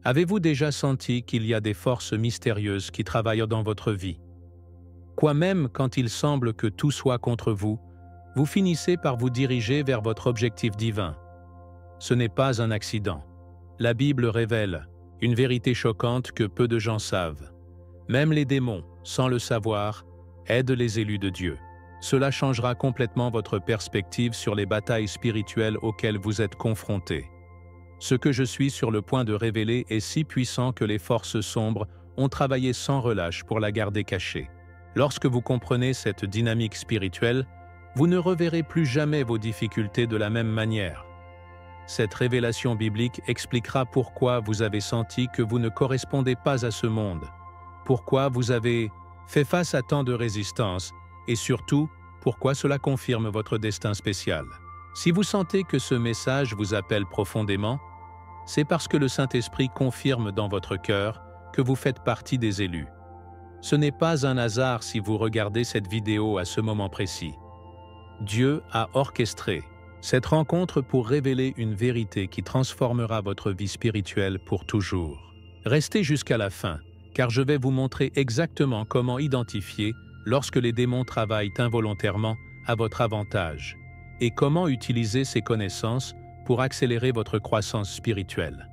Avez-vous déjà senti qu'il y a des forces mystérieuses qui travaillent dans votre vie? Quoi même quand il semble que tout soit contre vous, vous finissez par vous diriger vers votre objectif divin. Ce n'est pas un accident. La Bible révèle une vérité choquante que peu de gens savent. Même les démons, sans le savoir, aident les élus de Dieu. Cela changera complètement votre perspective sur les batailles spirituelles auxquelles vous êtes confrontés. Ce que je suis sur le point de révéler est si puissant que les forces sombres ont travaillé sans relâche pour la garder cachée. Lorsque vous comprenez cette dynamique spirituelle, vous ne reverrez plus jamais vos difficultés de la même manière. Cette révélation biblique expliquera pourquoi vous avez senti que vous ne correspondez pas à ce monde, pourquoi vous avez fait face à tant de résistance et surtout, pourquoi cela confirme votre destin spécial. Si vous sentez que ce message vous appelle profondément, c'est parce que le Saint-Esprit confirme dans votre cœur que vous faites partie des élus. Ce n'est pas un hasard si vous regardez cette vidéo à ce moment précis. Dieu a orchestré cette rencontre pour révéler une vérité qui transformera votre vie spirituelle pour toujours. Restez jusqu'à la fin, car je vais vous montrer exactement comment identifier lorsque les démons travaillent involontairement à votre avantage et comment utiliser ces connaissances pour accélérer votre croissance spirituelle.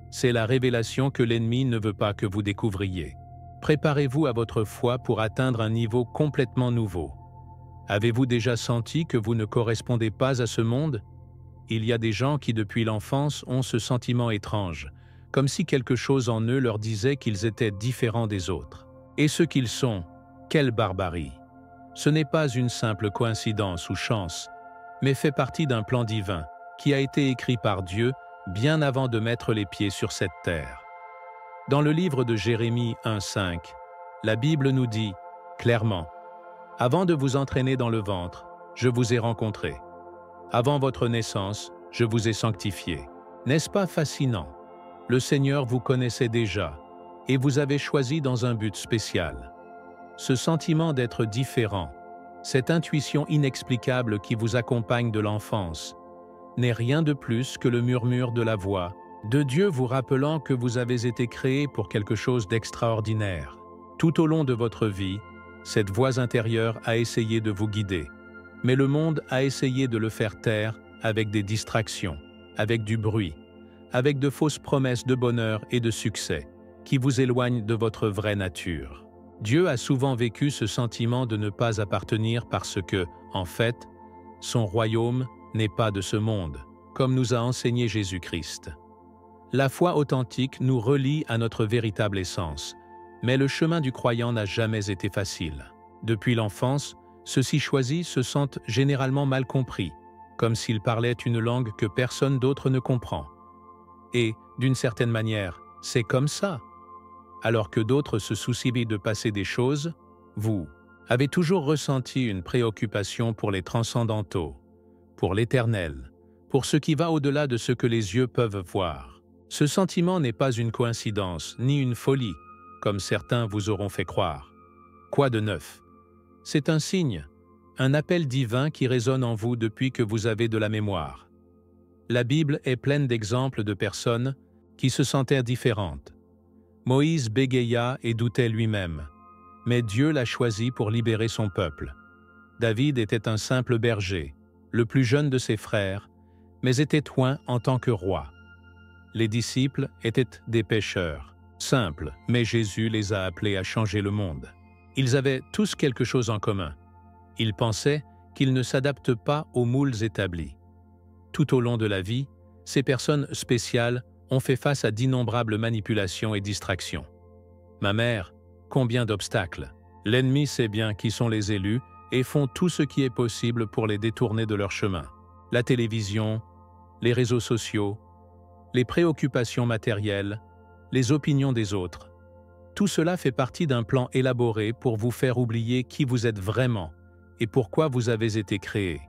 C'est la révélation que l'ennemi ne veut pas que vous découvriez. Préparez-vous à votre foi pour atteindre un niveau complètement nouveau. Avez-vous déjà senti que vous ne correspondez pas à ce monde? Il y a des gens qui depuis l'enfance ont ce sentiment étrange, comme si quelque chose en eux leur disait qu'ils étaient différents des autres. Et ce qu'ils sont, quelle barbarie! Ce n'est pas une simple coïncidence ou chance, mais fait partie d'un plan divin qui a été écrit par Dieu bien avant de mettre les pieds sur cette terre. Dans le livre de Jérémie 1,5, la Bible nous dit clairement: « Avant de vous entraîner dans le ventre, je vous ai rencontré. Avant votre naissance, je vous ai sanctifié. » N'est-ce pas fascinant? Le Seigneur vous connaissait déjà, et vous avez choisi dans un but spécial. Ce sentiment d'être différent, cette intuition inexplicable qui vous accompagne de l'enfance, n'est rien de plus que le murmure de la voix de Dieu vous rappelant que vous avez été créé pour quelque chose d'extraordinaire. Tout au long de votre vie, cette voix intérieure a essayé de vous guider, mais le monde a essayé de le faire taire avec des distractions, avec du bruit, avec de fausses promesses de bonheur et de succès qui vous éloignent de votre vraie nature. Dieu a souvent vécu ce sentiment de ne pas appartenir parce que, en fait, son royaume n'est pas de ce monde, comme nous a enseigné Jésus-Christ. La foi authentique nous relie à notre véritable essence, mais le chemin du croyant n'a jamais été facile. Depuis l'enfance, ceux-ci choisis se sentent généralement mal compris, comme s'ils parlaient une langue que personne d'autre ne comprend. Et, d'une certaine manière, c'est comme ça. Alors que d'autres se soucient de passer des choses, vous avez toujours ressenti une préoccupation pour les transcendantaux, pour l'éternel, pour ce qui va au-delà de ce que les yeux peuvent voir. Ce sentiment n'est pas une coïncidence, ni une folie, comme certains vous auront fait croire. Quoi de neuf? C'est un signe, un appel divin qui résonne en vous depuis que vous avez de la mémoire. La Bible est pleine d'exemples de personnes qui se sentaient différentes. Moïse bégaya et doutait lui-même, mais Dieu l'a choisi pour libérer son peuple. David était un simple berger, le plus jeune de ses frères, mais était oint en tant que roi. Les disciples étaient des pêcheurs, simples, mais Jésus les a appelés à changer le monde. Ils avaient tous quelque chose en commun. Ils pensaient qu'ils ne s'adaptent pas aux moules établis. Tout au long de la vie, ces personnes spéciales ont fait face à d'innombrables manipulations et distractions. Ma mère, combien d'obstacles! L'ennemi sait bien qui sont les élus et font tout ce qui est possible pour les détourner de leur chemin. La télévision, les réseaux sociaux, les préoccupations matérielles, les opinions des autres. Tout cela fait partie d'un plan élaboré pour vous faire oublier qui vous êtes vraiment et pourquoi vous avez été créé.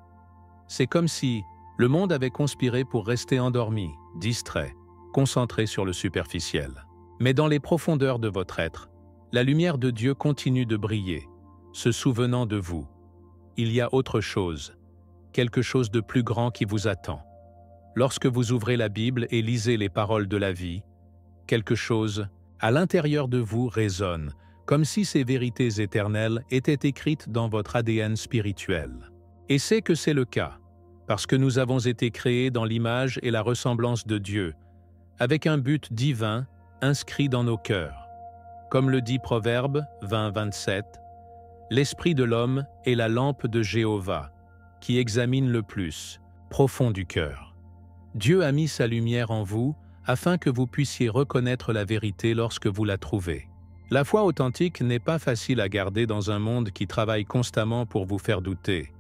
C'est comme si le monde avait conspiré pour rester endormi, distrait, concentré sur le superficiel. Mais dans les profondeurs de votre être, la lumière de Dieu continue de briller, se souvenant de vous. Il y a autre chose, quelque chose de plus grand qui vous attend. Lorsque vous ouvrez la Bible et lisez les paroles de la vie, quelque chose, à l'intérieur de vous résonne, comme si ces vérités éternelles étaient écrites dans votre ADN spirituel. Et c'est que c'est le cas, parce que nous avons été créés dans l'image et la ressemblance de Dieu, avec un but divin inscrit dans nos cœurs. Comme le dit Proverbe 20-27, « L'esprit de l'homme est la lampe de Jéhovah, qui examine le plus, profond du cœur. » Dieu a mis sa lumière en vous afin que vous puissiez reconnaître la vérité lorsque vous la trouvez. La foi authentique n'est pas facile à garder dans un monde qui travaille constamment pour vous faire douter.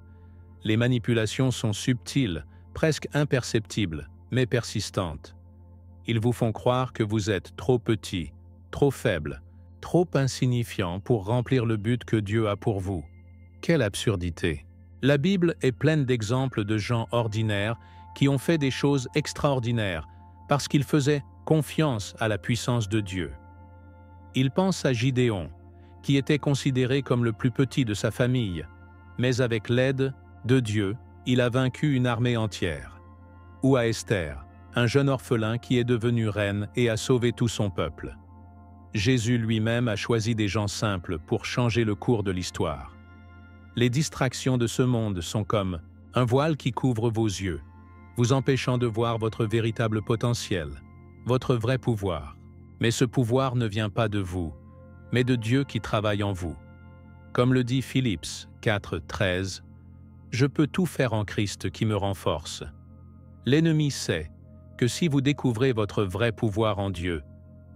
Les manipulations sont subtiles, presque imperceptibles, mais persistantes. Ils vous font croire que vous êtes trop petit, trop faible, trop insignifiant pour remplir le but que Dieu a pour vous. Quelle absurdité! La Bible est pleine d'exemples de gens ordinaires qui ont fait des choses extraordinaires parce qu'ils faisaient confiance à la puissance de Dieu. Il pense à Gidéon, qui était considéré comme le plus petit de sa famille, mais avec l'aide de Dieu, il a vaincu une armée entière. Ou à Esther, un jeune orphelin qui est devenu reine et a sauvé tout son peuple. Jésus lui-même a choisi des gens simples pour changer le cours de l'histoire. Les distractions de ce monde sont comme un voile qui couvre vos yeux, vous empêchant de voir votre véritable potentiel, votre vrai pouvoir. Mais ce pouvoir ne vient pas de vous, mais de Dieu qui travaille en vous. Comme le dit Philippiens 4:13, « Je peux tout faire en Christ qui me renforce. » L'ennemi sait que si vous découvrez votre vrai pouvoir en Dieu,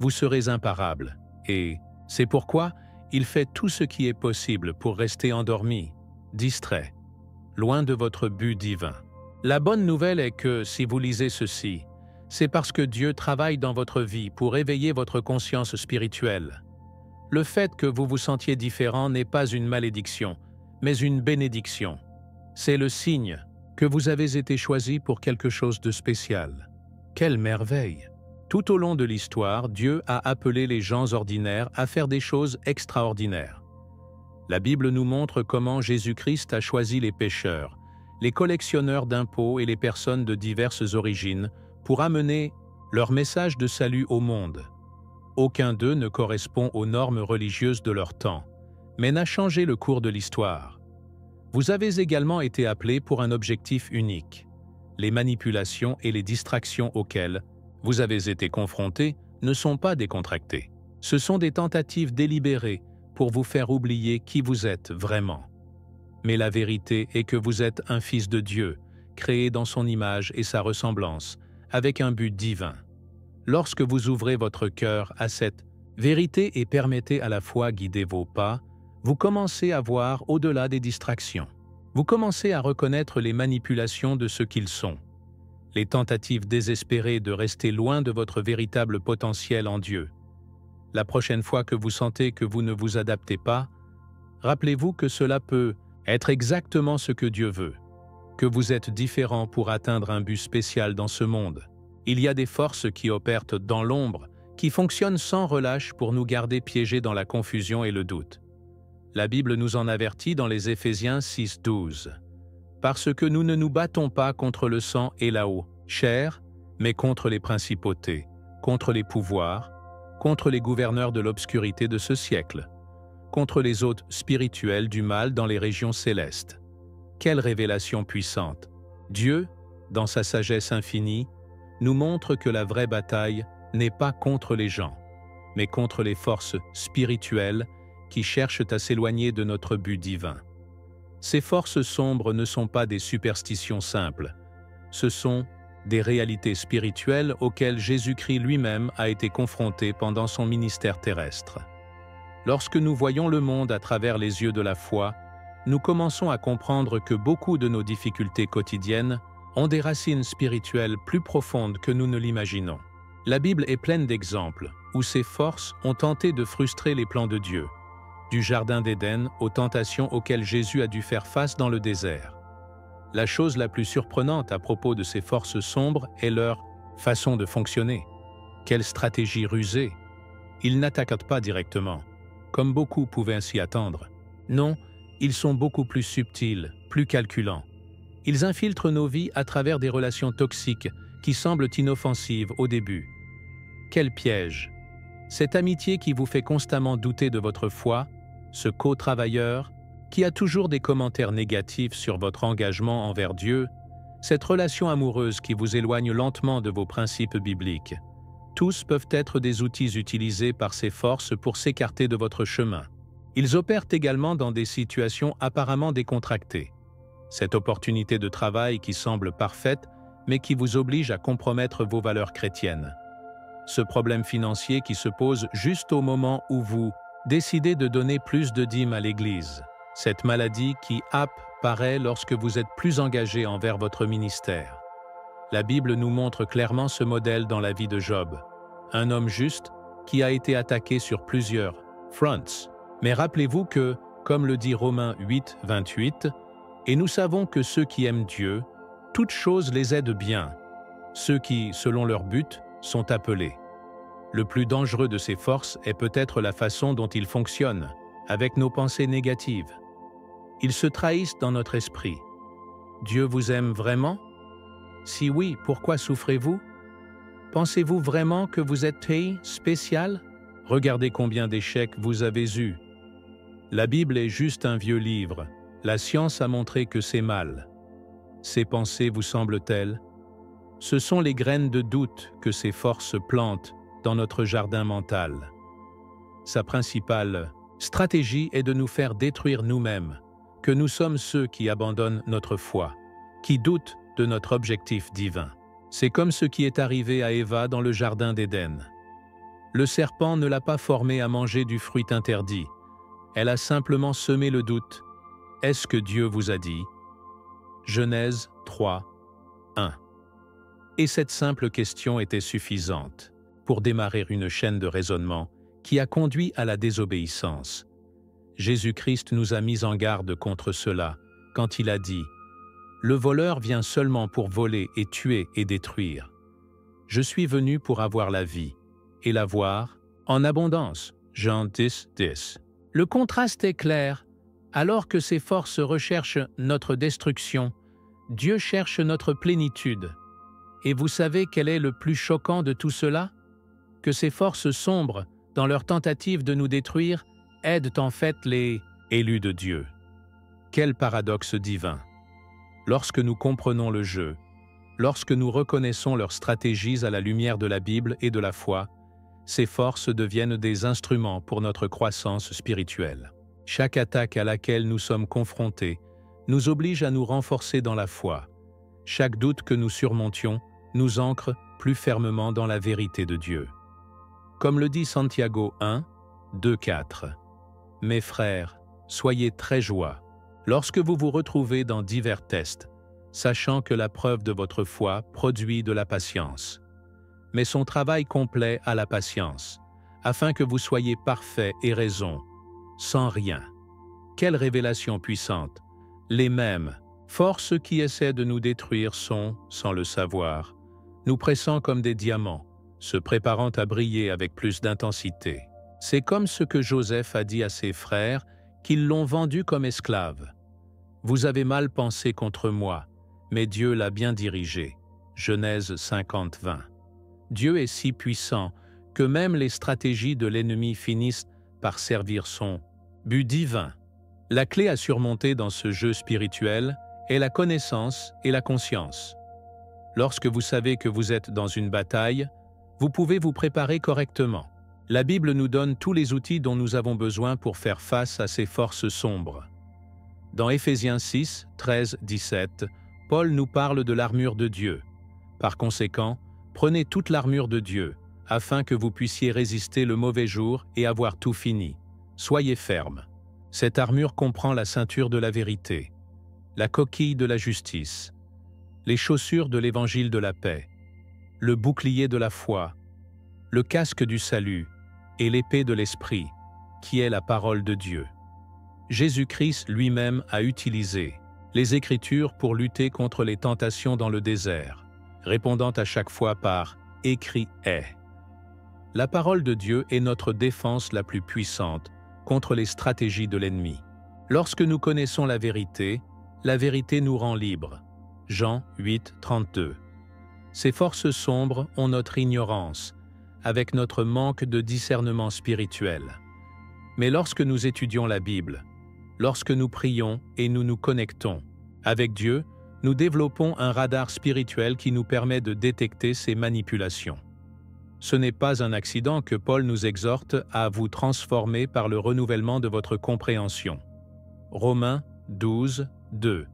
vous serez imparable, et c'est pourquoi il fait tout ce qui est possible pour rester endormi, distrait, loin de votre but divin. La bonne nouvelle est que si vous lisez ceci, c'est parce que Dieu travaille dans votre vie pour éveiller votre conscience spirituelle. Le fait que vous vous sentiez différent n'est pas une malédiction, mais une bénédiction. C'est le signe que vous avez été choisi pour quelque chose de spécial. Quelle merveille! Tout au long de l'histoire, Dieu a appelé les gens ordinaires à faire des choses extraordinaires. La Bible nous montre comment Jésus-Christ a choisi les pécheurs, les collectionneurs d'impôts et les personnes de diverses origines pour amener leur message de salut au monde. Aucun d'eux ne correspond aux normes religieuses de leur temps, mais n'a changé le cours de l'histoire. Vous avez également été appelés pour un objectif unique. Les manipulations et les distractions auxquelles vous avez été confrontés ne sont pas décontractées. Ce sont des tentatives délibérées pour vous faire oublier qui vous êtes vraiment. Mais la vérité est que vous êtes un fils de Dieu, créé dans son image et sa ressemblance, avec un but divin. Lorsque vous ouvrez votre cœur à cette vérité et permettez à la foi guider vos pas, vous commencez à voir au-delà des distractions. Vous commencez à reconnaître les manipulations de ce qu'ils sont, les tentatives désespérées de rester loin de votre véritable potentiel en Dieu. La prochaine fois que vous sentez que vous ne vous adaptez pas, rappelez-vous que cela peut être exactement ce que Dieu veut, que vous êtes différent pour atteindre un but spécial dans ce monde. Il y a des forces qui opèrent dans l'ombre, qui fonctionnent sans relâche pour nous garder piégés dans la confusion et le doute. La Bible nous en avertit dans les Éphésiens 6:12. Parce que nous ne nous battons pas contre le sang et la chair, mais contre les principautés, contre les pouvoirs, contre les gouverneurs de l'obscurité de ce siècle, contre les hôtes spirituels du mal dans les régions célestes. Quelle révélation puissante! Dieu, dans sa sagesse infinie, nous montre que la vraie bataille n'est pas contre les gens, mais contre les forces spirituelles qui cherchent à s'éloigner de notre but divin. Ces forces sombres ne sont pas des superstitions simples, ce sont des réalités spirituelles auxquelles Jésus-Christ lui-même a été confronté pendant son ministère terrestre. Lorsque nous voyons le monde à travers les yeux de la foi, nous commençons à comprendre que beaucoup de nos difficultés quotidiennes ont des racines spirituelles plus profondes que nous ne l'imaginons. La Bible est pleine d'exemples où ces forces ont tenté de frustrer les plans de Dieu, du Jardin d'Éden aux tentations auxquelles Jésus a dû faire face dans le désert. La chose la plus surprenante à propos de ces forces sombres est leur façon de fonctionner. Quelle stratégie rusée! Ils n'attaquent pas directement, comme beaucoup pouvaient s'y attendre. Non, ils sont beaucoup plus subtils, plus calculants. Ils infiltrent nos vies à travers des relations toxiques qui semblent inoffensives au début. Quel piège! Cette amitié qui vous fait constamment douter de votre foi, ce co-travailleur, qui a toujours des commentaires négatifs sur votre engagement envers Dieu, cette relation amoureuse qui vous éloigne lentement de vos principes bibliques, tous peuvent être des outils utilisés par ces forces pour s'écarter de votre chemin. Ils opèrent également dans des situations apparemment décontractées. Cette opportunité de travail qui semble parfaite, mais qui vous oblige à compromettre vos valeurs chrétiennes. Ce problème financier qui se pose juste au moment où vous décidez de donner plus de dîmes à l'Église. Cette maladie qui apparaît lorsque vous êtes plus engagé envers votre ministère. La Bible nous montre clairement ce modèle dans la vie de Job, un homme juste qui a été attaqué sur plusieurs fronts. Mais rappelez-vous que, comme le dit Romains 8, 28, « Et nous savons que ceux qui aiment Dieu, toutes choses les aident bien, ceux qui, selon leur but, sont appelés. » Le plus dangereux de ces forces est peut-être la façon dont ils fonctionnent, avec nos pensées négatives. Ils se trahissent dans notre esprit. Dieu vous aime vraiment? Si oui, pourquoi souffrez-vous? Pensez-vous vraiment que vous êtes spécial? Regardez combien d'échecs vous avez eus. La Bible est juste un vieux livre. La science a montré que c'est mal. Ces pensées vous semblent-elles? Ce sont les graines de doute que ces forces plantent dans notre jardin mental. Sa principale stratégie est de nous faire détruire nous-mêmes, que nous sommes ceux qui abandonnent notre foi, qui doutent de notre objectif divin. C'est comme ce qui est arrivé à Èva dans le jardin d'Éden. Le serpent ne l'a pas formée à manger du fruit interdit. Elle a simplement semé le doute. Est-ce que Dieu vous a dit? Genèse 3, 1. Et cette simple question était suffisante pour démarrer une chaîne de raisonnement qui a conduit à la désobéissance. Jésus-Christ nous a mis en garde contre cela quand il a dit « Le voleur vient seulement pour voler et tuer et détruire. Je suis venu pour avoir la vie, et l'avoir en abondance. » Jean 10, 10. Le contraste est clair. Alors que ces forces recherchent notre destruction, Dieu cherche notre plénitude. Et vous savez quel est le plus choquant de tout cela? Que ces forces sombres, dans leur tentative de nous détruire, aident en fait les élus de Dieu. Quel paradoxe divin! Lorsque nous comprenons le jeu, lorsque nous reconnaissons leurs stratégies à la lumière de la Bible et de la foi, ces forces deviennent des instruments pour notre croissance spirituelle. Chaque attaque à laquelle nous sommes confrontés nous oblige à nous renforcer dans la foi. Chaque doute que nous surmontions nous ancre plus fermement dans la vérité de Dieu. Comme le dit Santiago 1, 2, 4. Mes frères, soyez très joie lorsque vous vous retrouvez dans divers tests, sachant que la preuve de votre foi produit de la patience. Mais son travail complet a la patience, afin que vous soyez parfaits et raison, sans rien. Quelle révélation puissante! Les mêmes forces qui essaient de nous détruire sont, sans le savoir, nous pressant comme des diamants, se préparant à briller avec plus d'intensité. C'est comme ce que Joseph a dit à ses frères, qu'ils l'ont vendu comme esclave. « Vous avez mal pensé contre moi, mais Dieu l'a bien dirigé. » Genèse 50, 20. Dieu est si puissant que même les stratégies de l'ennemi finissent par servir son but divin. La clé à surmonter dans ce jeu spirituel est la connaissance et la conscience. Lorsque vous savez que vous êtes dans une bataille, vous pouvez vous préparer correctement. La Bible nous donne tous les outils dont nous avons besoin pour faire face à ces forces sombres. Dans Éphésiens 6, 13, 17, Paul nous parle de l'armure de Dieu. Par conséquent, prenez toute l'armure de Dieu, afin que vous puissiez résister le mauvais jour et avoir tout fini. Soyez fermes. Cette armure comprend la ceinture de la vérité, la coquille de la justice, les chaussures de l'évangile de la paix, le bouclier de la foi, le casque du salut et l'épée de l'esprit, qui est la parole de Dieu. Jésus-Christ lui-même a utilisé les Écritures pour lutter contre les tentations dans le désert, répondant à chaque fois par « écrit est ». La parole de Dieu est notre défense la plus puissante contre les stratégies de l'ennemi. Lorsque nous connaissons la vérité nous rend libres. Jean 8, 32. Ces forces sombres ont notre ignorance, avec notre manque de discernement spirituel. Mais lorsque nous étudions la Bible, lorsque nous prions et nous nous connectons avec Dieu, nous développons un radar spirituel qui nous permet de détecter ces manipulations. Ce n'est pas un accident que Paul nous exhorte à vous transformer par le renouvellement de votre compréhension. Romains 12, 2.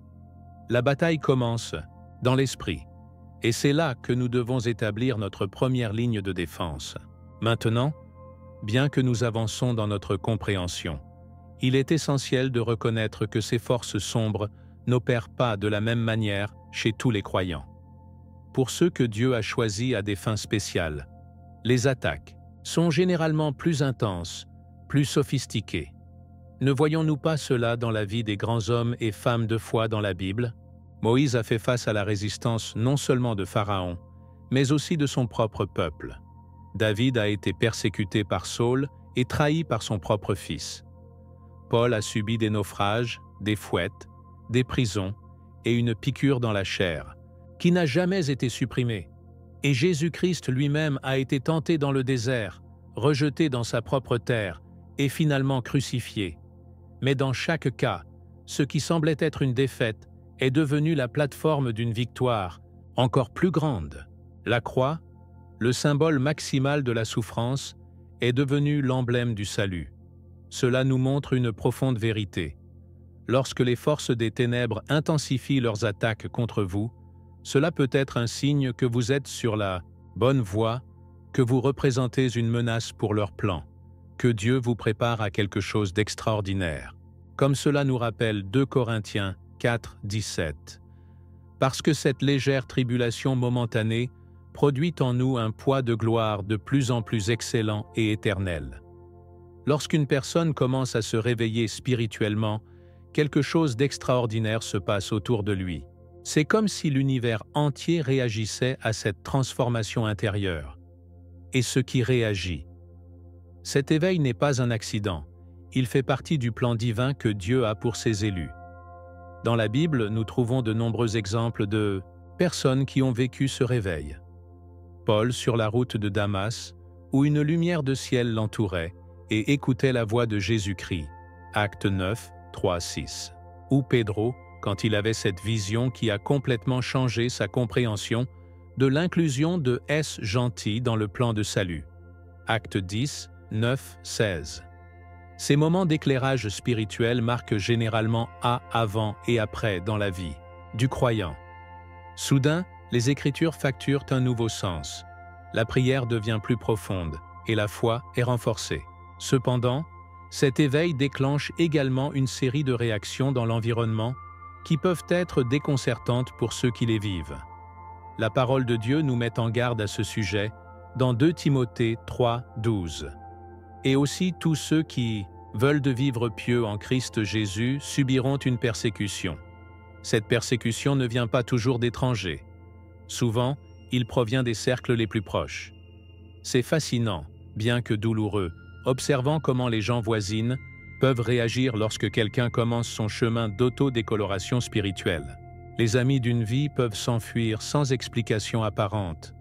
La bataille commence dans l'esprit, et c'est là que nous devons établir notre première ligne de défense. Maintenant, bien que nous avançons dans notre compréhension, il est essentiel de reconnaître que ces forces sombres n'opèrent pas de la même manière chez tous les croyants. Pour ceux que Dieu a choisis à des fins spéciales, les attaques sont généralement plus intenses, plus sophistiquées. Ne voyons-nous pas cela dans la vie des grands hommes et femmes de foi dans la Bible? Moïse a fait face à la résistance non seulement de Pharaon, mais aussi de son propre peuple. David a été persécuté par Saül et trahi par son propre fils. Paul a subi des naufrages, des fouettes, des prisons et une piqûre dans la chair, qui n'a jamais été supprimée. Et Jésus-Christ lui-même a été tenté dans le désert, rejeté dans sa propre terre et finalement crucifié. Mais dans chaque cas, ce qui semblait être une défaite est devenu la plateforme d'une victoire encore plus grande. La croix, le symbole maximal de la souffrance, est devenu l'emblème du salut. Cela nous montre une profonde vérité. Lorsque les forces des ténèbres intensifient leurs attaques contre vous, cela peut être un signe que vous êtes sur la bonne voie, que vous représentez une menace pour leurs plans, que Dieu vous prépare à quelque chose d'extraordinaire. Comme cela nous rappelle 2 Corinthiens 4, 17. Parce que cette légère tribulation momentanée produit en nous un poids de gloire de plus en plus excellent et éternel. Lorsqu'une personne commence à se réveiller spirituellement, quelque chose d'extraordinaire se passe autour de lui. C'est comme si l'univers entier réagissait à cette transformation intérieure. Et ce qui réagit. Cet éveil n'est pas un accident, il fait partie du plan divin que Dieu a pour ses élus. Dans la Bible, nous trouvons de nombreux exemples de personnes qui ont vécu ce réveil. Paul sur la route de Damas, où une lumière de ciel l'entourait et écoutait la voix de Jésus-Christ, Acte 9, 3, 6. Ou Pedro, quand il avait cette vision qui a complètement changé sa compréhension de l'inclusion de S gentil dans le plan de salut. Acte 10, 9, 16. Ces moments d'éclairage spirituel marquent généralement avant et après dans la vie du croyant. Soudain, les Écritures facturent un nouveau sens. La prière devient plus profonde et la foi est renforcée. Cependant, cet éveil déclenche également une série de réactions dans l'environnement qui peuvent être déconcertantes pour ceux qui les vivent. La parole de Dieu nous met en garde à ce sujet dans 2 Timothée 3, 12. Et aussi tous ceux qui veulent de vivre pieux en Christ Jésus subiront une persécution. Cette persécution ne vient pas toujours d'étrangers. Souvent, il provient des cercles les plus proches. C'est fascinant, bien que douloureux, observant comment les gens voisines peuvent réagir lorsque quelqu'un commence son chemin d'autodécoloration spirituelle. Les amis d'une vie peuvent s'enfuir sans explication apparente.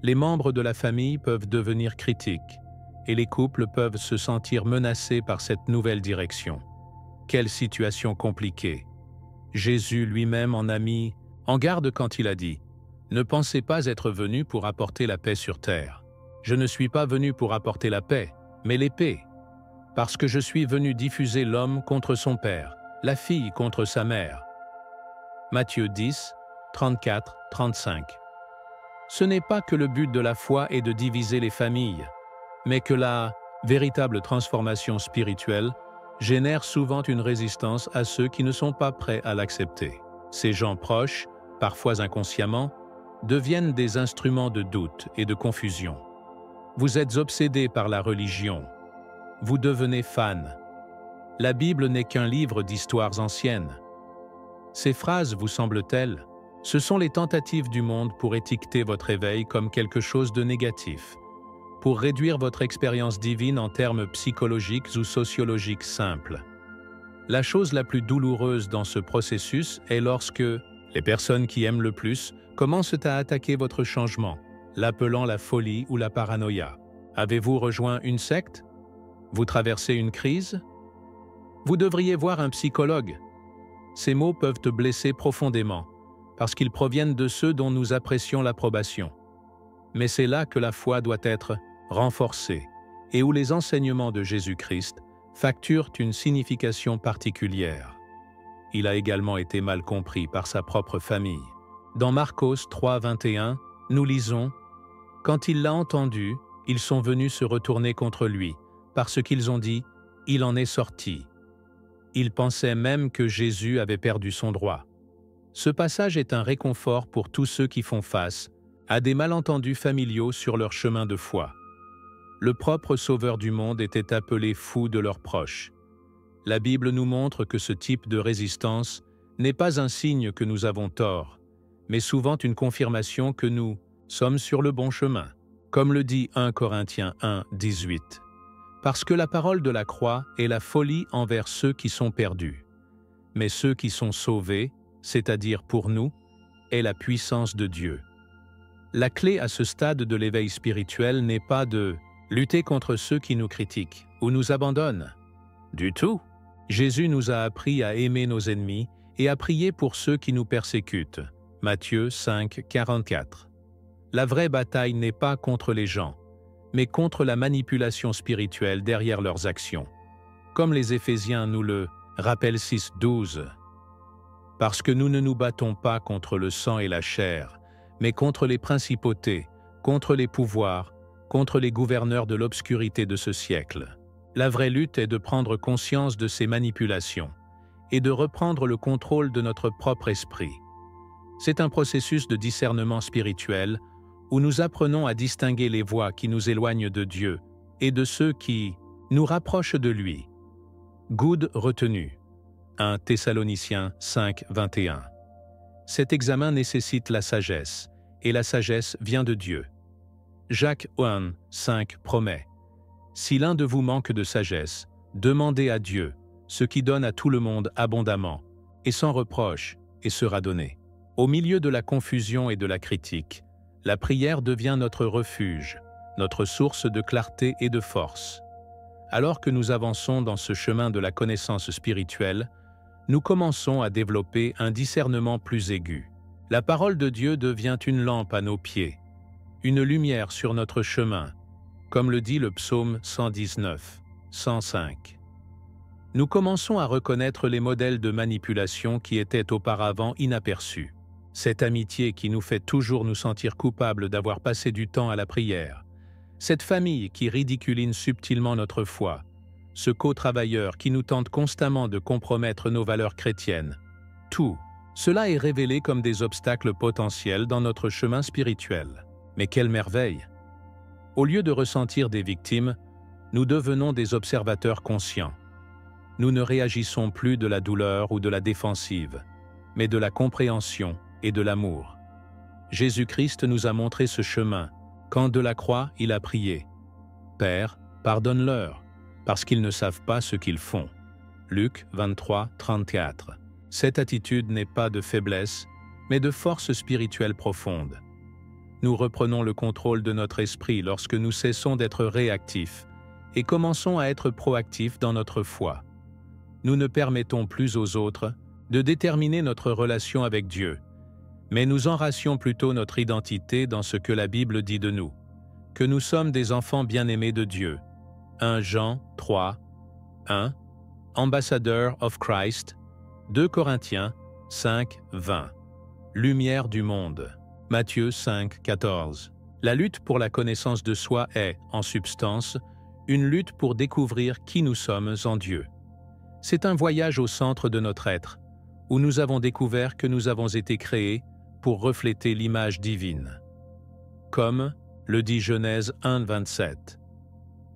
Les membres de la famille peuvent devenir critiques, et les couples peuvent se sentir menacés par cette nouvelle direction. Quelle situation compliquée! Jésus lui-même en a mis en garde quand il a dit « Ne pensez pas être venu pour apporter la paix sur terre. Je ne suis pas venu pour apporter la paix, mais l'épée. Parce que je suis venu diffuser l'homme contre son père, la fille contre sa mère. » Matthieu 10, 34, 35. Ce n'est pas que le but de la foi est de diviser les familles, mais que la véritable transformation spirituelle génère souvent une résistance à ceux qui ne sont pas prêts à l'accepter. Ces gens proches, parfois inconsciemment, deviennent des instruments de doute et de confusion. Vous êtes obsédés par la religion. Vous devenez fan. La Bible n'est qu'un livre d'histoires anciennes. Ces phrases vous semblent-elles? Ce sont les tentatives du monde pour étiqueter votre éveil comme quelque chose de négatif, pour réduire votre expérience divine en termes psychologiques ou sociologiques simples. La chose la plus douloureuse dans ce processus est lorsque les personnes qui aiment le plus commencent à attaquer votre changement, l'appelant la folie ou la paranoïa. Avez-vous rejoint une secte? Vous traversez une crise? Vous devriez voir un psychologue. Ces mots peuvent te blesser profondément, parce qu'ils proviennent de ceux dont nous apprécions l'approbation. Mais c'est là que la foi doit être renforcée, et où les enseignements de Jésus-Christ facturent une signification particulière. Il a également été mal compris par sa propre famille. Dans Marcos 3, 21, nous lisons « Quand il l'a entendu, ils sont venus se retourner contre lui, parce qu'ils ont dit « Il en est sorti ». Ils pensaient même que Jésus avait perdu son droit. Ce passage est un réconfort pour tous ceux qui font face à des malentendus familiaux sur leur chemin de foi. Le propre Sauveur du monde était appelé fou de leurs proches. La Bible nous montre que ce type de résistance n'est pas un signe que nous avons tort, mais souvent une confirmation que nous sommes sur le bon chemin. Comme le dit 1 Corinthiens 1, 18. Parce que la parole de la croix est la folie envers ceux qui sont perdus. Mais ceux qui sont sauvés, c'est-à-dire pour nous, est la puissance de Dieu. La clé à ce stade de l'éveil spirituel n'est pas de lutter contre ceux qui nous critiquent ou nous abandonnent. Du tout. Jésus nous a appris à aimer nos ennemis et à prier pour ceux qui nous persécutent. Matthieu 5, 44. La vraie bataille n'est pas contre les gens, mais contre la manipulation spirituelle derrière leurs actions. Comme les Éphésiens nous le rappellent 6, 12. Parce que nous ne nous battons pas contre le sang et la chair, mais contre les principautés, contre les pouvoirs, contre les gouverneurs de l'obscurité de ce siècle. La vraie lutte est de prendre conscience de ces manipulations et de reprendre le contrôle de notre propre esprit. C'est un processus de discernement spirituel où nous apprenons à distinguer les voies qui nous éloignent de Dieu et de ceux qui nous rapprochent de lui. Good retenu. 1 Thessaloniciens 5, 21. Cet examen nécessite la sagesse, et la sagesse vient de Dieu. Jacques 1, 5 promet « Si l'un de vous manque de sagesse, demandez à Dieu, ce qui donne à tout le monde abondamment, et sans reproche, et sera donné. » Au milieu de la confusion et de la critique, la prière devient notre refuge, notre source de clarté et de force. Alors que nous avançons dans ce chemin de la connaissance spirituelle, nous commençons à développer un discernement plus aigu. La parole de Dieu devient une lampe à nos pieds, une lumière sur notre chemin, comme le dit le psaume 119, 105. Nous commençons à reconnaître les modèles de manipulation qui étaient auparavant inaperçus. Cette amitié qui nous fait toujours nous sentir coupables d'avoir passé du temps à la prière, cette famille qui ridiculine subtilement notre foi, ce co-travailleur qui nous tente constamment de compromettre nos valeurs chrétiennes, tout cela est révélé comme des obstacles potentiels dans notre chemin spirituel. Mais quelle merveille! Au lieu de ressentir des victimes, nous devenons des observateurs conscients. Nous ne réagissons plus de la douleur ou de la défensive, mais de la compréhension et de l'amour. Jésus-Christ nous a montré ce chemin, quand de la croix il a prié « Père, pardonne-leur, parce qu'ils ne savent pas ce qu'ils font. » Luc 23, 34. Cette attitude n'est pas de faiblesse, mais de force spirituelle profonde. Nous reprenons le contrôle de notre esprit lorsque nous cessons d'être réactifs et commençons à être proactifs dans notre foi. Nous ne permettons plus aux autres de déterminer notre relation avec Dieu, mais nous enracions plutôt notre identité dans ce que la Bible dit de nous, que nous sommes des enfants bien-aimés de Dieu. 1 Jean 3, 1, Ambassador of Christ, 2 Corinthiens 5, 20. Lumière du monde. Matthieu 5, 14. La lutte pour la connaissance de soi est, en substance, une lutte pour découvrir qui nous sommes en Dieu. C'est un voyage au centre de notre être, où nous avons découvert que nous avons été créés pour refléter l'image divine. Comme le dit Genèse 1, 27.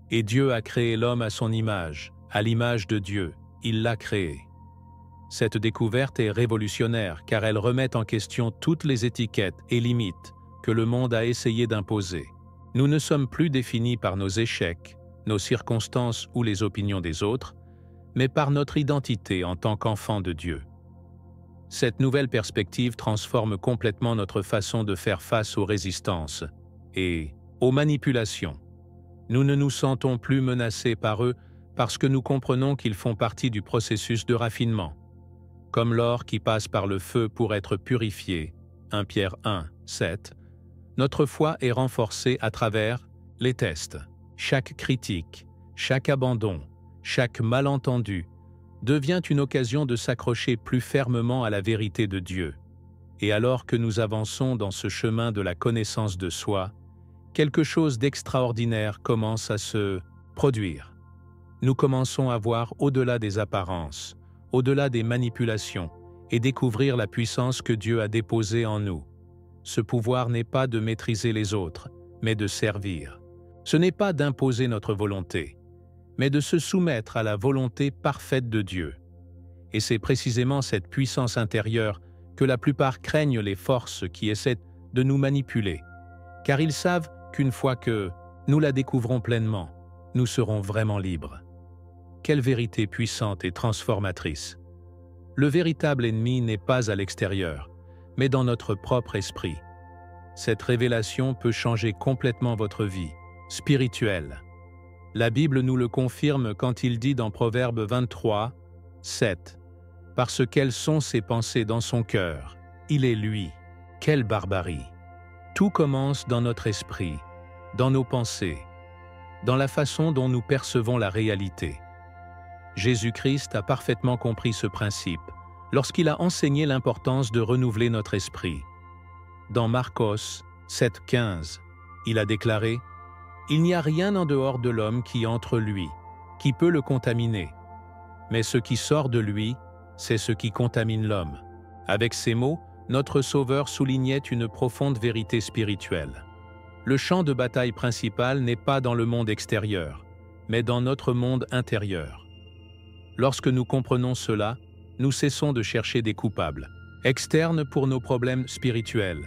Et Dieu a créé l'homme à son image, à l'image de Dieu, il l'a créé. Cette découverte est révolutionnaire car elle remet en question toutes les étiquettes et limites que le monde a essayé d'imposer. Nous ne sommes plus définis par nos échecs, nos circonstances ou les opinions des autres, mais par notre identité en tant qu'enfants de Dieu. Cette nouvelle perspective transforme complètement notre façon de faire face aux résistances et aux manipulations. Nous ne nous sentons plus menacés par eux parce que nous comprenons qu'ils font partie du processus de raffinement. Comme l'or qui passe par le feu pour être purifié, 1 Pierre 1, 7, notre foi est renforcée à travers les tests. Chaque critique, chaque abandon, chaque malentendu devient une occasion de s'accrocher plus fermement à la vérité de Dieu. Et alors que nous avançons dans ce chemin de la connaissance de soi, quelque chose d'extraordinaire commence à se produire. Nous commençons à voir au-delà des apparences, au-delà des manipulations, et découvrir la puissance que Dieu a déposée en nous. Ce pouvoir n'est pas de maîtriser les autres, mais de servir. Ce n'est pas d'imposer notre volonté, mais de se soumettre à la volonté parfaite de Dieu. Et c'est précisément cette puissance intérieure que la plupart craignent les forces qui essaient de nous manipuler, car ils savent qu'une fois que nous la découvrons pleinement, nous serons vraiment libres. Quelle vérité puissante et transformatrice! Le véritable ennemi n'est pas à l'extérieur, mais dans notre propre esprit. Cette révélation peut changer complètement votre vie spirituelle. La Bible nous le confirme quand il dit dans Proverbe 23, 7, « Parce qu'elles sont ses pensées dans son cœur, il est lui. » Quelle barbarie! Tout commence dans notre esprit, dans nos pensées, dans la façon dont nous percevons la réalité. Jésus-Christ a parfaitement compris ce principe lorsqu'il a enseigné l'importance de renouveler notre esprit. Dans Marcos 7,15, il a déclaré « Il n'y a rien en dehors de l'homme qui entre lui, qui peut le contaminer. Mais ce qui sort de lui, c'est ce qui contamine l'homme. » Avec ces mots, notre Sauveur soulignait une profonde vérité spirituelle. Le champ de bataille principal n'est pas dans le monde extérieur, mais dans notre monde intérieur. Lorsque nous comprenons cela, nous cessons de chercher des coupables externes pour nos problèmes spirituels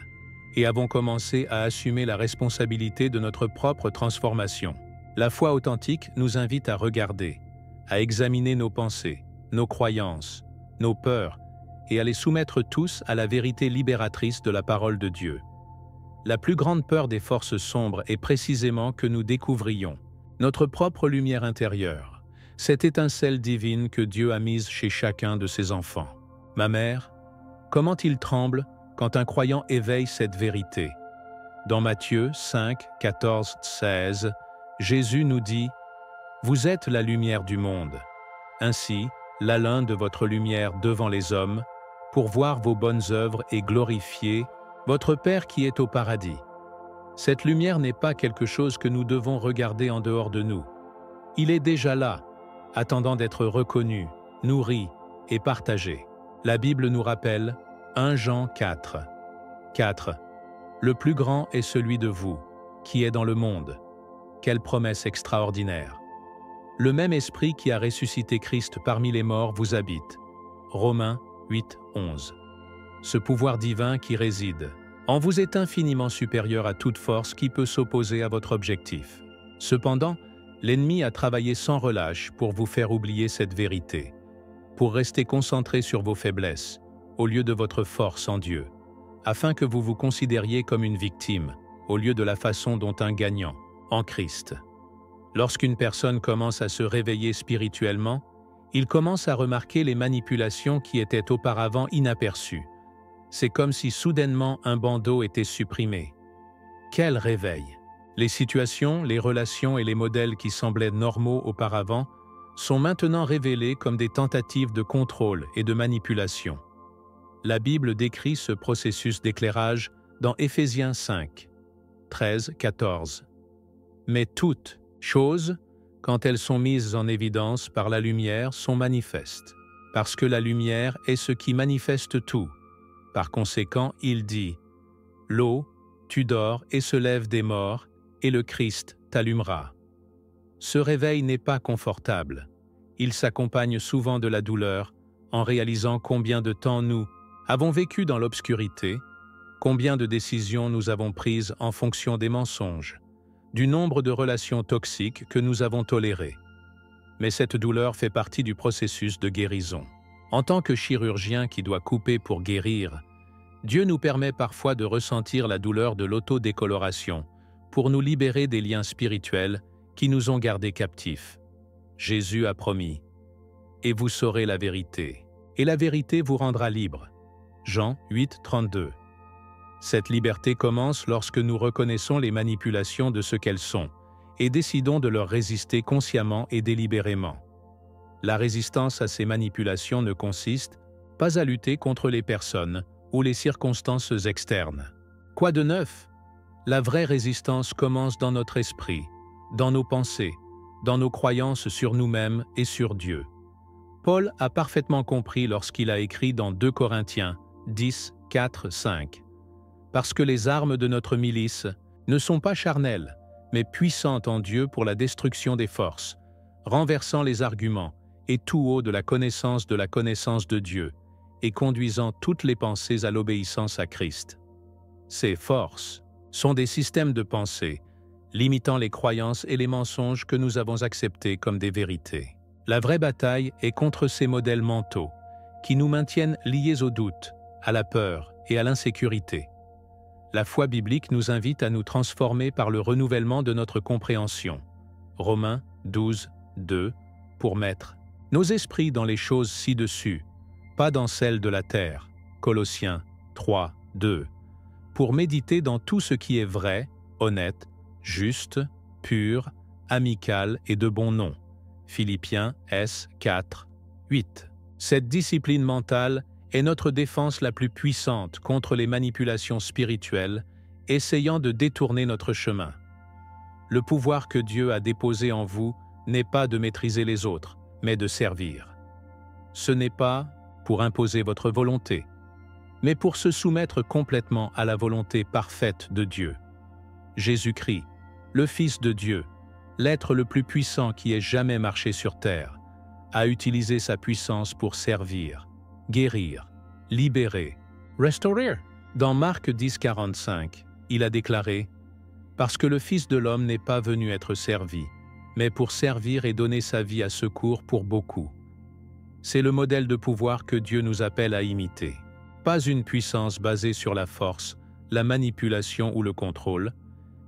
et avons commencé à assumer la responsabilité de notre propre transformation. La foi authentique nous invite à regarder, à examiner nos pensées, nos croyances, nos peurs et à les soumettre tous à la vérité libératrice de la parole de Dieu. La plus grande peur des forces sombres est précisément que nous découvrions notre propre lumière intérieure, cette étincelle divine que Dieu a mise chez chacun de ses enfants. Ma mère, comment il tremble quand un croyant éveille cette vérité. Dans Matthieu 5, 14, 16, Jésus nous dit « Vous êtes la lumière du monde. Ainsi, l'alun de votre lumière devant les hommes, pour voir vos bonnes œuvres et glorifier votre Père qui est au paradis. » Cette lumière n'est pas quelque chose que nous devons regarder en dehors de nous. Il est déjà là, attendant d'être reconnu, nourri et partagé. La Bible nous rappelle 1 Jean 4. 4. Le plus grand est celui de vous, qui est dans le monde. Quelle promesse extraordinaire! Le même esprit qui a ressuscité Christ parmi les morts vous habite. Romains 8, 11. Ce pouvoir divin qui réside en vous est infiniment supérieur à toute force qui peut s'opposer à votre objectif. Cependant, l'ennemi a travaillé sans relâche pour vous faire oublier cette vérité, pour rester concentré sur vos faiblesses, au lieu de votre force en Dieu, afin que vous vous considériez comme une victime, au lieu de la façon dont un gagnant, en Christ. Lorsqu'une personne commence à se réveiller spirituellement, il commence à remarquer les manipulations qui étaient auparavant inaperçues. C'est comme si soudainement un bandeau était supprimé. Quel réveil! Les situations, les relations et les modèles qui semblaient normaux auparavant sont maintenant révélés comme des tentatives de contrôle et de manipulation. La Bible décrit ce processus d'éclairage dans Éphésiens 5, 13, 14. Mais toutes choses, quand elles sont mises en évidence par la lumière, sont manifestes, parce que la lumière est ce qui manifeste tout. Par conséquent, il dit « L'eau, tu dors et se lève des morts, et le Christ t'allumera. » Ce réveil n'est pas confortable. Il s'accompagne souvent de la douleur, en réalisant combien de temps nous avons vécu dans l'obscurité, combien de décisions nous avons prises en fonction des mensonges, du nombre de relations toxiques que nous avons tolérées. Mais cette douleur fait partie du processus de guérison. En tant que chirurgien qui doit couper pour guérir, Dieu nous permet parfois de ressentir la douleur de l'autodécoloration pour nous libérer des liens spirituels qui nous ont gardés captifs. Jésus a promis « Et vous saurez la vérité, et la vérité vous rendra libre ». Jean 8, 32. Cette liberté commence lorsque nous reconnaissons les manipulations de ce qu'elles sont et décidons de leur résister consciemment et délibérément. La résistance à ces manipulations ne consiste pas à lutter contre les personnes ou les circonstances externes. Quoi de neuf? La vraie résistance commence dans notre esprit, dans nos pensées, dans nos croyances sur nous-mêmes et sur Dieu. Paul a parfaitement compris lorsqu'il a écrit dans 2 Corinthiens 10, 4, 5. Parce que les armes de notre milice ne sont pas charnelles, mais puissantes en Dieu pour la destruction des forces, renversant les arguments et tout haut de la connaissance de Dieu, et conduisant toutes les pensées à l'obéissance à Christ. Ces forces sont des systèmes de pensée, limitant les croyances et les mensonges que nous avons acceptés comme des vérités. La vraie bataille est contre ces modèles mentaux, qui nous maintiennent liés au doute, à la peur et à l'insécurité. La foi biblique nous invite à nous transformer par le renouvellement de notre compréhension. Romains 12, 2, pour mettre nos esprits dans les choses ci-dessus, pas dans celles de la terre. Colossiens 3, 2, pour méditer dans tout ce qui est vrai, honnête, juste, pur, amical et de bon nom. Philippiens S 4, 8. Cette discipline mentale est notre défense la plus puissante contre les manipulations spirituelles, essayant de détourner notre chemin. Le pouvoir que Dieu a déposé en vous n'est pas de maîtriser les autres, mais de servir. Ce n'est pas pour imposer votre volonté, mais pour se soumettre complètement à la volonté parfaite de Dieu. Jésus-Christ, le Fils de Dieu, l'être le plus puissant qui ait jamais marché sur terre, a utilisé sa puissance pour servir, guérir, libérer, restaurer. Dans Marc 10, 45, il a déclaré « Parce que le Fils de l'homme n'est pas venu être servi, mais pour servir et donner sa vie à secours pour beaucoup. » C'est le modèle de pouvoir que Dieu nous appelle à imiter. Pas une puissance basée sur la force, la manipulation ou le contrôle,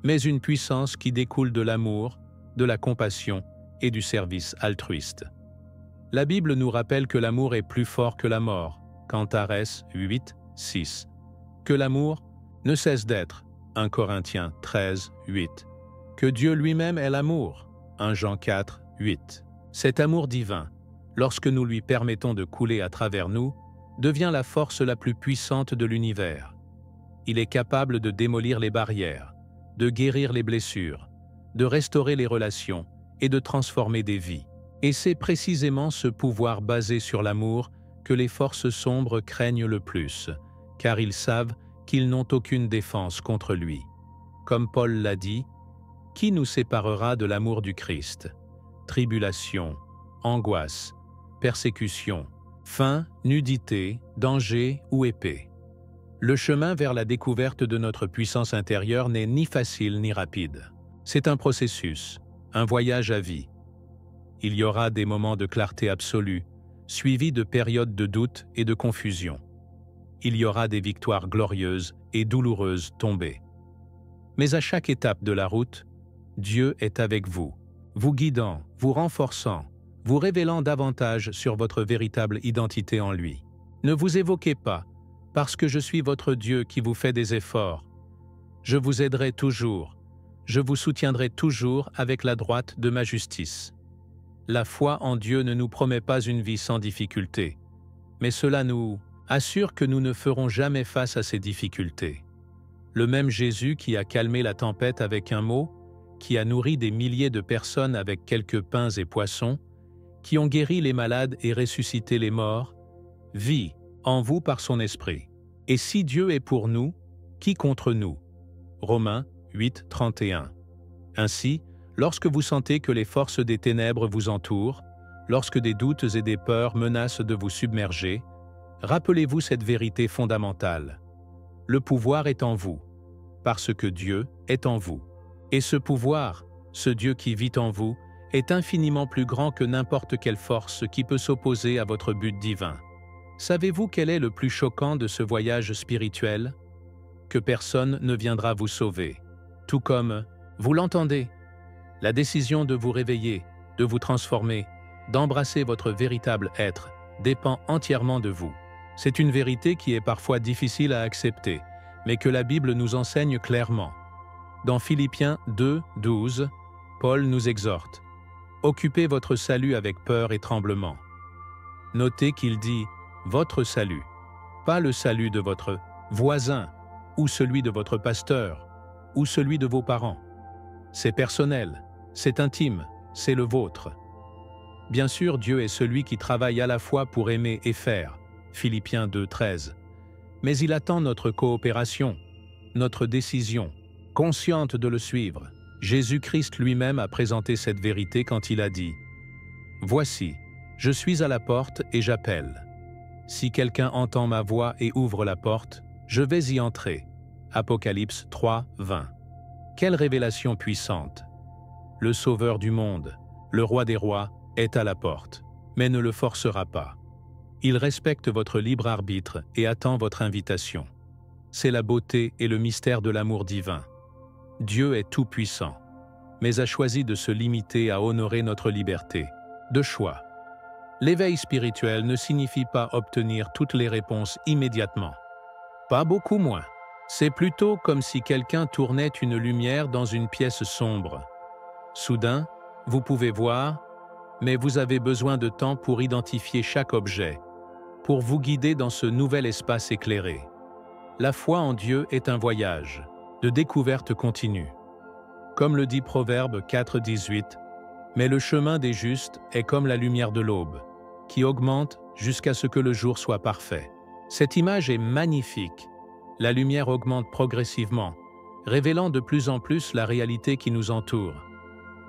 mais une puissance qui découle de l'amour, de la compassion et du service altruiste. La Bible nous rappelle que l'amour est plus fort que la mort, Cantares 8, 6. Que l'amour ne cesse d'être, 1 Corinthiens 13, 8. Que Dieu lui-même est l'amour, 1 Jean 4, 8. Cet amour divin, lorsque nous lui permettons de couler à travers nous, devient la force la plus puissante de l'univers. Il est capable de démolir les barrières, de guérir les blessures, de restaurer les relations et de transformer des vies. Et c'est précisément ce pouvoir basé sur l'amour que les forces sombres craignent le plus, car ils savent qu'ils n'ont aucune défense contre lui. Comme Paul l'a dit, « Qui nous séparera de l'amour du Christ? Tribulation, angoisse, persécution, faim, nudité, danger ou épée. » Le chemin vers la découverte de notre puissance intérieure n'est ni facile ni rapide. C'est un processus, un voyage à vie. Il y aura des moments de clarté absolue, suivis de périodes de doute et de confusion. Il y aura des victoires glorieuses et douloureuses tombées. Mais à chaque étape de la route, Dieu est avec vous, vous guidant, vous renforçant, vous révélant davantage sur votre véritable identité en lui. Ne vous évoquez pas, parce que je suis votre Dieu qui vous fait des efforts. Je vous aiderai toujours, je vous soutiendrai toujours avec la droite de ma justice. La foi en Dieu ne nous promet pas une vie sans difficultés, mais cela nous assure que nous ne ferons jamais face à ces difficultés. Le même Jésus qui a calmé la tempête avec un mot, qui a nourri des milliers de personnes avec quelques pains et poissons, qui ont guéri les malades et ressuscité les morts, vit en vous par son esprit. Et si Dieu est pour nous, qui contre nous? Romains 8, 31. Ainsi, lorsque vous sentez que les forces des ténèbres vous entourent, lorsque des doutes et des peurs menacent de vous submerger, rappelez-vous cette vérité fondamentale. Le pouvoir est en vous, parce que Dieu est en vous. Et ce pouvoir, ce Dieu qui vit en vous, est infiniment plus grand que n'importe quelle force qui peut s'opposer à votre but divin. Savez-vous quel est le plus choquant de ce voyage spirituel? Que personne ne viendra vous sauver. Tout comme, vous l'entendez, La décision de vous réveiller, de vous transformer, d'embrasser votre véritable être, dépend entièrement de vous. C'est une vérité qui est parfois difficile à accepter, mais que la Bible nous enseigne clairement. Dans Philippiens 2, 12, Paul nous exhorte « Occupez votre salut avec peur et tremblement ». Notez qu'il dit « votre salut », pas le salut de votre voisin, ou celui de votre pasteur, ou celui de vos parents. C'est personnel, c'est intime, c'est le vôtre. Bien sûr, Dieu est celui qui travaille à la fois pour aimer et faire, Philippiens 2, 13. Mais il attend notre coopération, notre décision, consciente de le suivre. Jésus-Christ lui-même a présenté cette vérité quand il a dit « Voici, je suis à la porte et j'appelle. Si quelqu'un entend ma voix et ouvre la porte, je vais y entrer. » Apocalypse 3, 20. Quelle révélation puissante! Le Sauveur du monde, le Roi des rois, est à la porte, mais ne le forcera pas. Il respecte votre libre arbitre et attend votre invitation. C'est la beauté et le mystère de l'amour divin. Dieu est tout-puissant, mais a choisi de se limiter à honorer notre liberté de choix. L'éveil spirituel ne signifie pas obtenir toutes les réponses immédiatement. Pas beaucoup moins. C'est plutôt comme si quelqu'un tournait une lumière dans une pièce sombre. Soudain, vous pouvez voir, mais vous avez besoin de temps pour identifier chaque objet, pour vous guider dans ce nouvel espace éclairé. La foi en Dieu est un voyage, de découverte continue. Comme le dit Proverbe 4, 18, « Mais le chemin des justes est comme la lumière de l'aube, qui augmente jusqu'à ce que le jour soit parfait. » Cette image est magnifique. La lumière augmente progressivement, révélant de plus en plus la réalité qui nous entoure.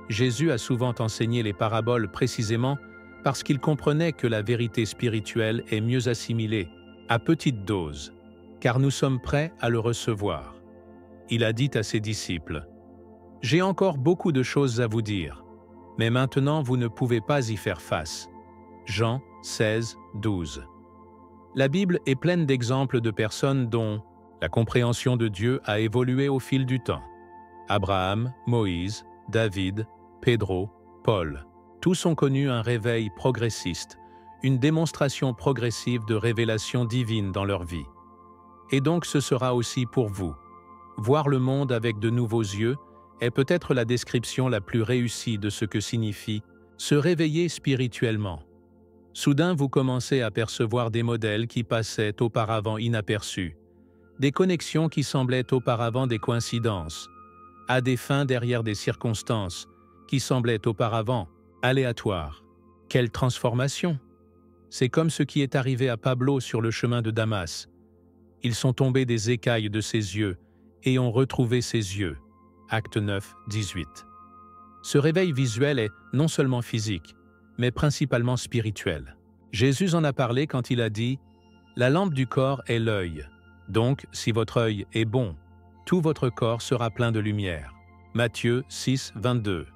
Jésus a souvent enseigné les paraboles précisément parce qu'il comprenait que la vérité spirituelle est mieux assimilée, à petite dose, car nous sommes prêts à le recevoir. Il a dit à ses disciples « J'ai encore beaucoup de choses à vous dire, mais maintenant vous ne pouvez pas y faire face. » Jean 16, 12. La Bible est pleine d'exemples de personnes dont la compréhension de Dieu a évolué au fil du temps. Abraham, Moïse, David, Pedro, Paul, tous ont connu un réveil progressiste, une démonstration progressive de révélation divine dans leur vie. Et donc ce sera aussi pour vous. Voir le monde avec de nouveaux yeux est peut-être la description la plus réussie de ce que signifie se réveiller spirituellement. Soudain, vous commencez à percevoir des modèles qui passaient auparavant inaperçus, des connexions qui semblaient auparavant des coïncidences, à des fins derrière des circonstances qui semblaient auparavant aléatoires. Quelle transformation! C'est comme ce qui est arrivé à Pablo sur le chemin de Damas. Ils sont tombés des écailles de ses yeux et ont retrouvé ses yeux. Acte 9, 18. Ce réveil visuel est non seulement physique, mais principalement spirituel. Jésus en a parlé quand il a dit « La lampe du corps est l'œil. Donc, si votre œil est bon, tout votre corps sera plein de lumière. » Matthieu 6, 22.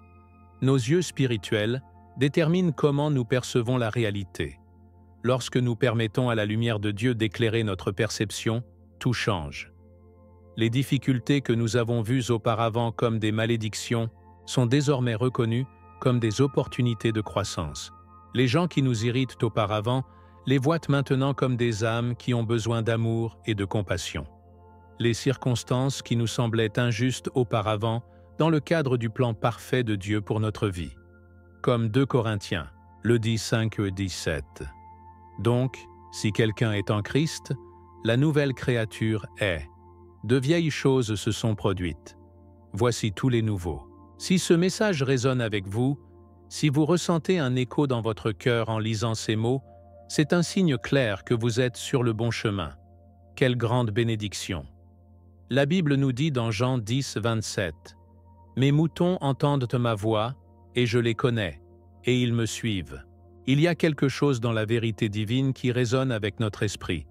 Nos yeux spirituels déterminent comment nous percevons la réalité. Lorsque nous permettons à la lumière de Dieu d'éclairer notre perception, tout change. Les difficultés que nous avons vues auparavant comme des malédictions sont désormais reconnues comme des opportunités de croissance. Les gens qui nous irritent auparavant les voient maintenant comme des âmes qui ont besoin d'amour et de compassion. Les circonstances qui nous semblaient injustes auparavant dans le cadre du plan parfait de Dieu pour notre vie. Comme 2 Corinthiens, le dit 5 et 17. Donc, si quelqu'un est en Christ, la nouvelle créature est. De vieilles choses se sont produites. Voici tous les nouveaux. Si ce message résonne avec vous, si vous ressentez un écho dans votre cœur en lisant ces mots, c'est un signe clair que vous êtes sur le bon chemin. Quelle grande bénédiction! La Bible nous dit dans Jean 10, 27, « Mes moutons entendent ma voix, et je les connais, et ils me suivent. » Il y a quelque chose dans la vérité divine qui résonne avec notre esprit,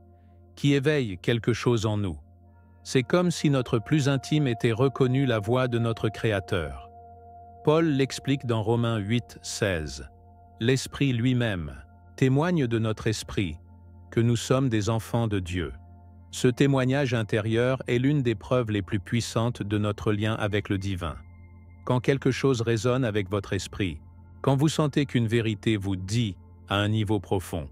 qui éveille quelque chose en nous. C'est comme si notre plus intime était reconnu la voix de notre Créateur. Paul l'explique dans Romains 8, 16. « L'Esprit lui-même témoigne de notre esprit que nous sommes des enfants de Dieu. » Ce témoignage intérieur est l'une des preuves les plus puissantes de notre lien avec le divin. quand quelque chose résonne avec votre esprit, quand vous sentez qu'une vérité vous dit à un niveau profond,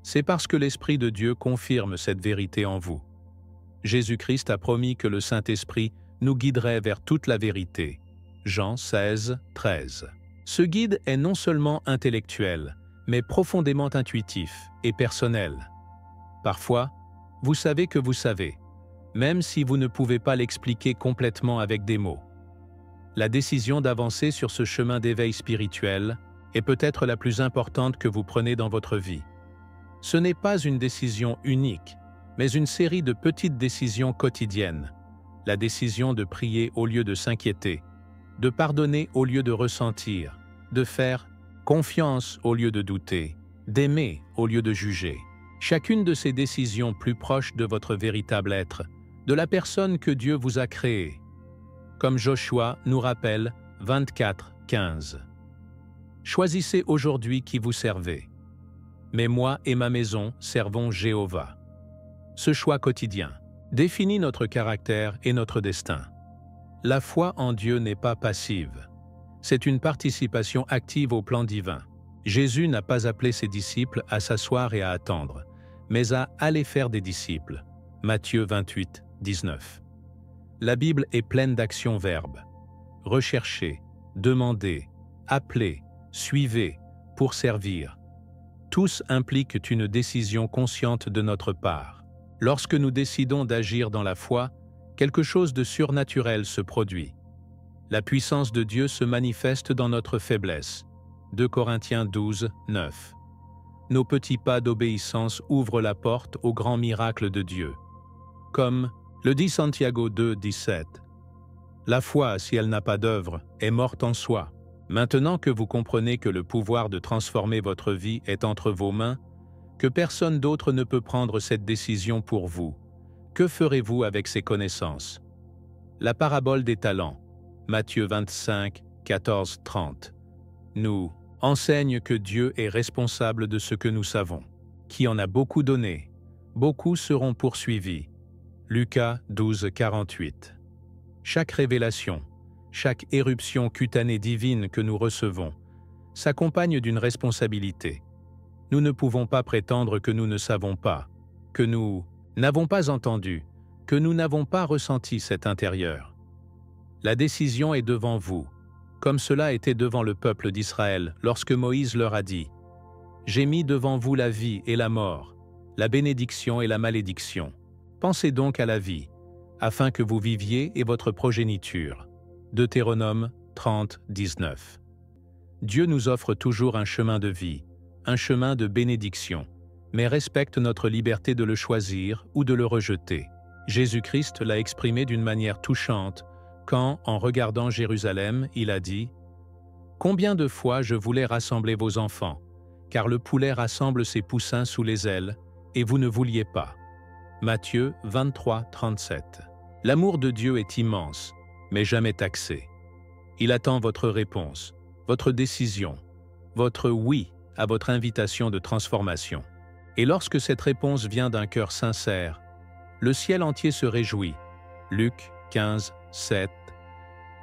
c'est parce que l'Esprit de Dieu confirme cette vérité en vous. Jésus-Christ a promis que le Saint-Esprit nous guiderait vers toute la vérité. Jean 16, 13. Ce guide est non seulement intellectuel, mais profondément intuitif et personnel. Parfois, vous savez que vous savez, même si vous ne pouvez pas l'expliquer complètement avec des mots. La décision d'avancer sur ce chemin d'éveil spirituel est peut-être la plus importante que vous prenez dans votre vie. Ce n'est pas une décision unique, mais une série de petites décisions quotidiennes. La décision de prier au lieu de s'inquiéter, de pardonner au lieu de ressentir, de faire confiance au lieu de douter, d'aimer au lieu de juger. Chacune de ces décisions plus proche de votre véritable être, de la personne que Dieu vous a créée. Comme Joshua nous rappelle 24, 15. Choisissez aujourd'hui qui vous servez. Mais moi et ma maison servons Jéhovah. Ce choix quotidien définit notre caractère et notre destin. La foi en Dieu n'est pas passive. C'est une participation active au plan divin. Jésus n'a pas appelé ses disciples à s'asseoir et à attendre, mais à aller faire des disciples. Matthieu 28, 19. La Bible est pleine d'actions-verbes. Recherchez, demandez, appelez, suivez, pour servir. Tous impliquent une décision consciente de notre part. Lorsque nous décidons d'agir dans la foi, quelque chose de surnaturel se produit. La puissance de Dieu se manifeste dans notre faiblesse. 2 Corinthiens 12, 9. Nos petits pas d'obéissance ouvrent la porte au grand miracle de Dieu. Comme le dit Santiago 2, 17. La foi, si elle n'a pas d'œuvre, est morte en soi. Maintenant que vous comprenez que le pouvoir de transformer votre vie est entre vos mains, que personne d'autre ne peut prendre cette décision pour vous, que ferez-vous avec ces connaissances? La parabole des talents, Matthieu 25, 14, 30, nous enseigne que Dieu est responsable de ce que nous savons. Qui en a beaucoup donné, beaucoup seront poursuivis. Lucas 12, 48. Chaque révélation, chaque éruption cutanée divine que nous recevons, s'accompagne d'une responsabilité. Nous ne pouvons pas prétendre que nous ne savons pas, que nous n'avons pas entendu, que nous n'avons pas ressenti cet intérieur. La décision est devant vous, comme cela était devant le peuple d'Israël lorsque Moïse leur a dit « J'ai mis devant vous la vie et la mort, la bénédiction et la malédiction. Pensez donc à la vie, afin que vous viviez et votre progéniture. » Deutéronome 30, 19. Dieu nous offre toujours un chemin de vie, un chemin de bénédiction, mais respecte notre liberté de le choisir ou de le rejeter. Jésus-Christ l'a exprimé d'une manière touchante quand, en regardant Jérusalem, il a dit « Combien de fois je voulais rassembler vos enfants, car le poulet rassemble ses poussins sous les ailes, et vous ne vouliez pas. » Matthieu 23, 37. L'amour de Dieu est immense, mais jamais taxé. Il attend votre réponse, votre décision, votre oui à votre invitation de transformation. Et lorsque cette réponse vient d'un cœur sincère, le ciel entier se réjouit, Luc 15, 7,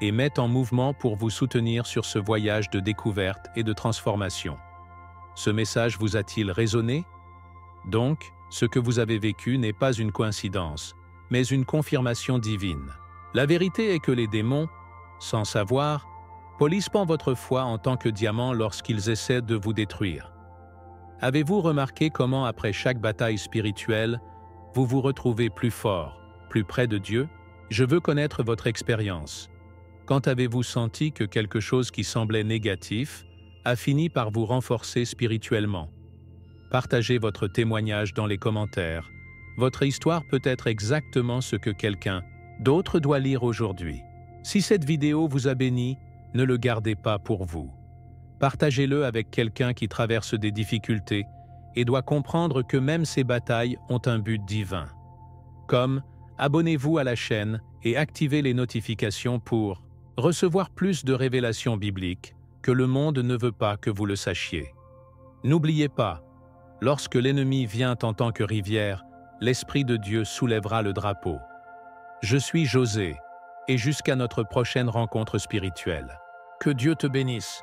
et met en mouvement pour vous soutenir sur ce voyage de découverte et de transformation. Ce message vous a-t-il résonné? Donc, ce que vous avez vécu n'est pas une coïncidence, mais une confirmation divine. La vérité est que les démons, sans savoir, polissent votre foi en tant que diamant lorsqu'ils essaient de vous détruire. Avez-vous remarqué comment, après chaque bataille spirituelle, vous vous retrouvez plus fort, plus près de Dieu? Je veux connaître votre expérience. Quand avez-vous senti que quelque chose qui semblait négatif a fini par vous renforcer spirituellement? Partagez votre témoignage dans les commentaires. Votre histoire peut être exactement ce que quelqu'un d'autre doit lire aujourd'hui. Si cette vidéo vous a béni, ne le gardez pas pour vous. Partagez-le avec quelqu'un qui traverse des difficultés et doit comprendre que même ces batailles ont un but divin. Comme abonnez-vous à la chaîne et activez les notifications pour recevoir plus de révélations bibliques que le monde ne veut pas que vous le sachiez. N'oubliez pas, lorsque l'ennemi vient en tant que rivière, l'Esprit de Dieu soulèvera le drapeau. Je suis José, et jusqu'à notre prochaine rencontre spirituelle. Que Dieu te bénisse.